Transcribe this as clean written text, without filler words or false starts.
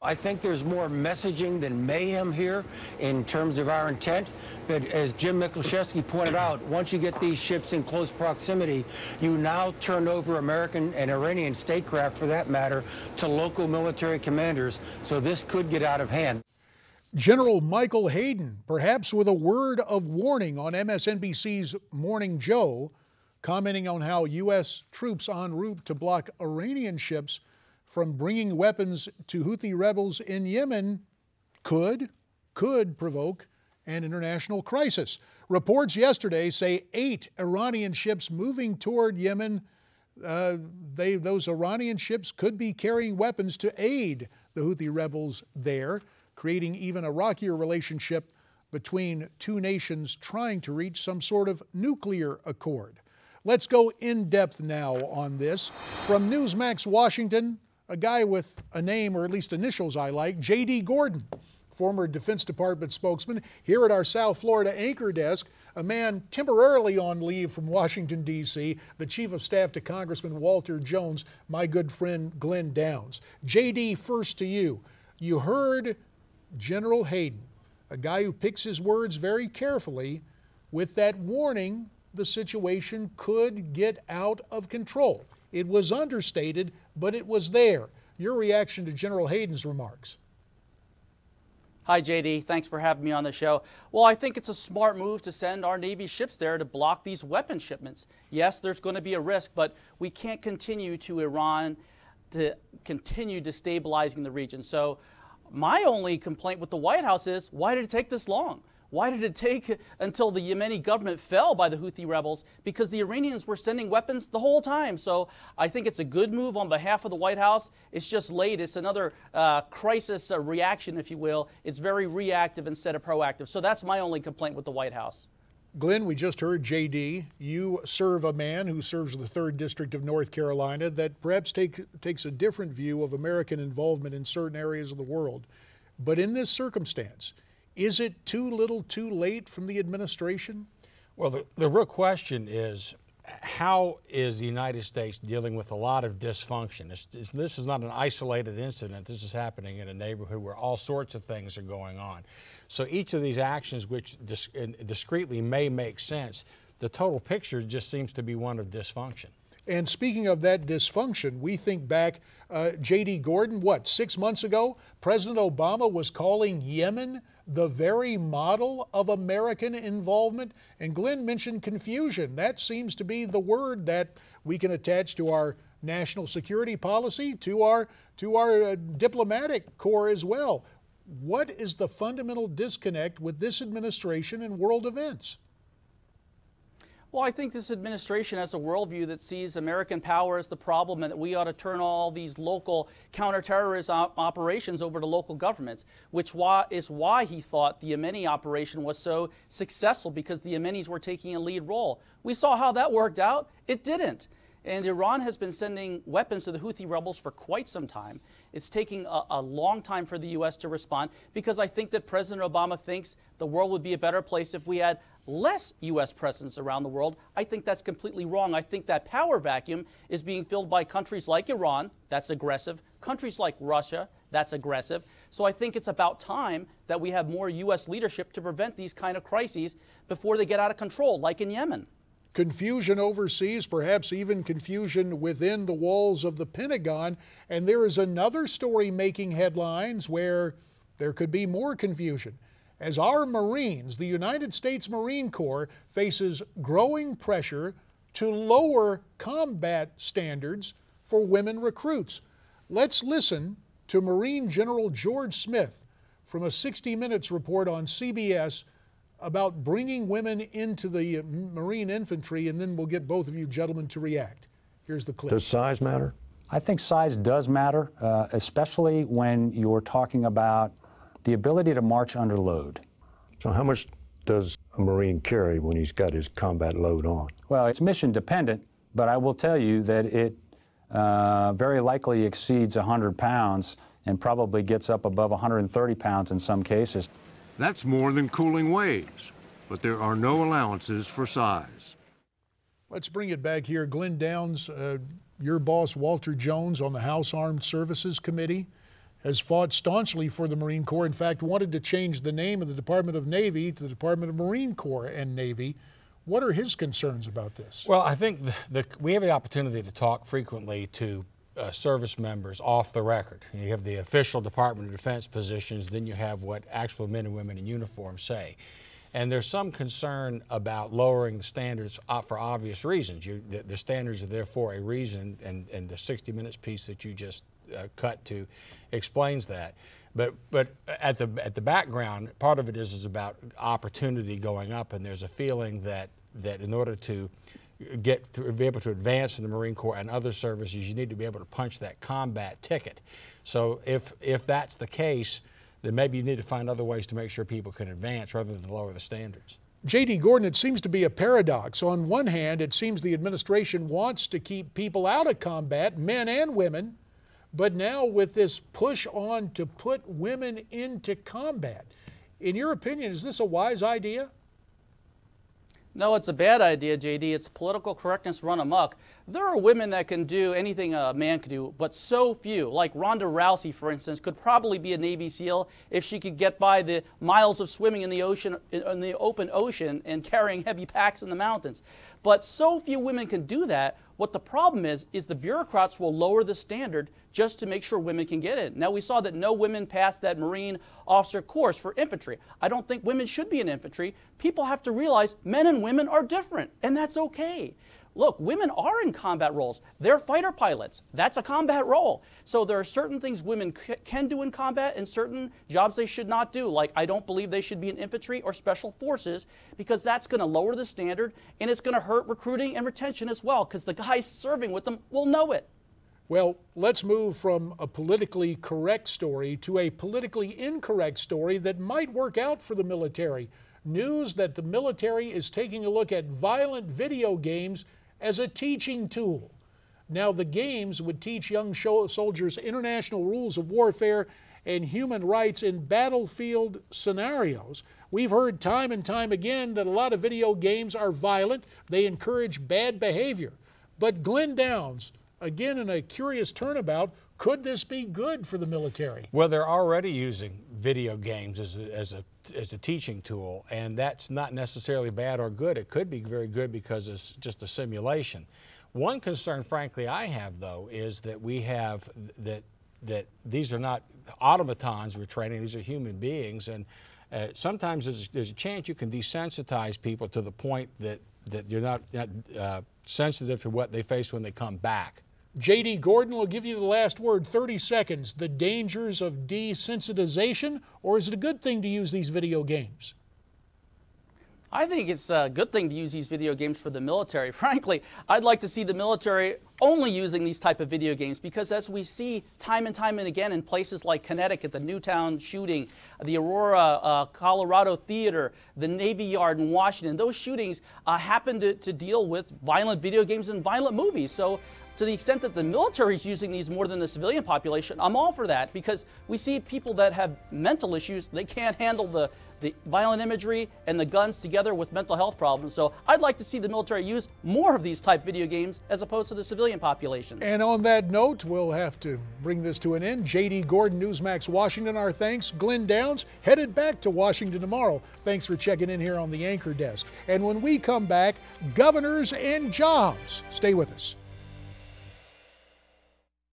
I think there's more messaging than mayhem here in terms of our intent. But as Jim Michalczewski pointed out, once you get these ships in close proximity, you now turn over American and Iranian statecraft, for that matter, to local military commanders. So this could get out of hand. General Michael Hayden, perhaps with a word of warning on MSNBC's Morning Joe, commenting on how U.S. troops en route to block Iranian ships from bringing weapons to Houthi rebels in Yemen could provoke an international crisis. Reports yesterday say 8 Iranian ships moving toward Yemen, those Iranian ships could be carrying weapons to aid the Houthi rebels there, creating even a rockier relationship between two nations trying to reach some sort of nuclear accord. Let's go in depth now on this. From Newsmax, Washington, a guy with a name, or at least initials I like, J.D. Gordon, former Defense Department spokesman. Here at our South Florida anchor desk, a man temporarily on leave from Washington, D.C., the Chief of Staff to Congressman Walter Jones, my good friend Glen Downs. J.D., first to you. You heard General Hayden, a guy who picks his words very carefully, with that warning the situation could get out of control. It was understated, but it was there. Your reaction to General Hayden's remarks? Hi, JD. Thanks for having me on the show. Well, I think it's a smart move to send our Navy ships there to block these weapon shipments. Yes, there's going to be a risk, but we can't continue to Iran to continue destabilizing the region. So my only complaint with the White House is, why did it take this long? Why did it take until the Yemeni government fell by the Houthi rebels? Because the Iranians were sending weapons the whole time. So I think it's a good move on behalf of the White House. It's just late. It's another crisis reaction, if you will. It's very reactive instead of proactive. So that's my only complaint with the White House. Glenn, we just heard J.D. You serve a man who serves the 3rd District of North Carolina that perhaps takes a different view of American involvement in certain areas of the world. But in this circumstance, is it too little too late from the administration? Well, the real question is, how is the United States dealing with a lot of dysfunction? This is not an isolated incident. This is happening in a neighborhood where all sorts of things are going on. So each of these actions, which discreetly may make sense, the total picture just seems to be one of dysfunction. And speaking of that dysfunction, we think back, J.D. Gordon, 6 months ago, President Obama was calling Yemen the very model of American involvement. And Glenn mentioned confusion. That seems to be the word that we can attach to our national security policy, to our diplomatic corps as well. What is the fundamental disconnect with this administration and world events? Well, I think this administration has a worldview that sees American power as the problem and that we ought to turn all these local counterterrorism operations over to local governments, which is why he thought the Yemeni operation was so successful, because the Yemenis were taking a lead role. We saw how that worked out. It didn't. And Iran has been sending weapons to the Houthi rebels for quite some time. It's taking a long time for the U.S. to respond, because I think that President Obama thinks the world would be a better place if we had less U.S. presence around the world. I think that's completely wrong. I think that power vacuum is being filled by countries like Iran, that's aggressive, countries like Russia, that's aggressive. So I think it's about time that we have more U.S. leadership to prevent these kind of crises before they get out of control, like in Yemen. Confusion overseas, perhaps even confusion within the walls of the Pentagon. And there is another story making headlines where there could be more confusion, as our Marines, the United States Marine Corps, faces growing pressure to lower combat standards for women recruits. Let's listen to Marine General George Smith from a 60 Minutes report on CBS about bringing women into the Marine infantry, and then we'll get both of you gentlemen to react. Here's the clip. Does size matter? I think size does matter, especially when you're talking about the ability to march under load. So how much does a Marine carry when he's got his combat load on? Well, it's mission dependent, but I will tell you that it very likely exceeds 100 pounds and probably gets up above 130 pounds in some cases. That's more than cooling weighs, but there are no allowances for size. Let's bring it back here. Glen Downs, your boss, Walter Jones, on the House Armed Services Committee. has fought staunchly for the Marine Corps. In fact, wanted to change the name of the Department of Navy to the Department of Marine Corps and Navy. What are his concerns about this? Well, I think we have the opportunity to talk frequently to service members off the record. You have the official Department of Defense positions, then you have what actual men and women in uniform say. And there's some concern about lowering the standards for obvious reasons. The standards are there for a reason, and the 60 Minutes piece that you just cut to explains that. But at the background, part of it is about opportunity going up, and there's a feeling that in order to be able to advance in the Marine Corps and other services, you need to be able to punch that combat ticket. So if that's the case, then maybe you need to find other ways to make sure people can advance rather than lower the standards. J.D. Gordon, it seems to be a paradox. On one hand, it seems the administration wants to keep people out of combat, men and women, but now with this push on to put women into combat. In your opinion, is this a wise idea? No, it's a bad idea, JD. It's political correctness run amok. There are women that can do anything a man can do, but so few. Like Ronda Rousey, for instance, could probably be a Navy SEAL if she could get by the miles of swimming in the ocean, in the open ocean, and carrying heavy packs in the mountains. But so few women can do that. What the problem is the bureaucrats will lower the standard just to make sure women can get in. Now, we saw that no women passed that Marine officer course for infantry. I don't think women should be in infantry. People have to realize men and women are different, and that's okay. Look, women are in combat roles. They're fighter pilots. That's a combat role. So there are certain things women can do in combat and certain jobs they should not do. Like, I don't believe they should be in infantry or special forces because that's going to lower the standard and it's going to hurt recruiting and retention as well because the guys serving with them will know it. Well, let's move from a politically correct story to a politically incorrect story that might work out for the military. News that the military is taking a look at violent video games as a teaching tool. Now, the games would teach young soldiers international rules of warfare and human rights in battlefield scenarios. We've heard time and time again that a lot of video games are violent. They encourage bad behavior. But Glen Downs, again in a curious turnabout, could this be good for the military? Well, they're already using video games as a teaching tool, and that's not necessarily bad or good. It could be very good because it's just a simulation. One concern, frankly, I have, though, is that we have that these are not automatons we're training. These are human beings, and sometimes there's a chance you can desensitize people to the point that you're not sensitive to what they face when they come back. J.D. Gordon will give you the last word, 30 seconds. The dangers of desensitization, or is it a good thing to use these video games? I think it's a good thing to use these video games for the military. Frankly, I'd like to see the military only using these type of video games because as we see time and time and again in places like Connecticut, the Newtown shooting, the Aurora, Colorado theater, the Navy Yard in Washington, those shootings happen to deal with violent video games and violent movies. So to the extent that the military is using these more than the civilian population, I'm all for that because we see people that have mental issues, they can't handle the violent imagery and the guns together with mental health problems. So I'd like to see the military use more of these type video games as opposed to the civilian population. And on that note, we'll have to bring this to an end. J.D. Gordon, Newsmax, Washington, our thanks. Glen Downs, headed back to Washington tomorrow. Thanks for checking in here on the Anchor Desk. And when we come back, governors and jobs. Stay with us.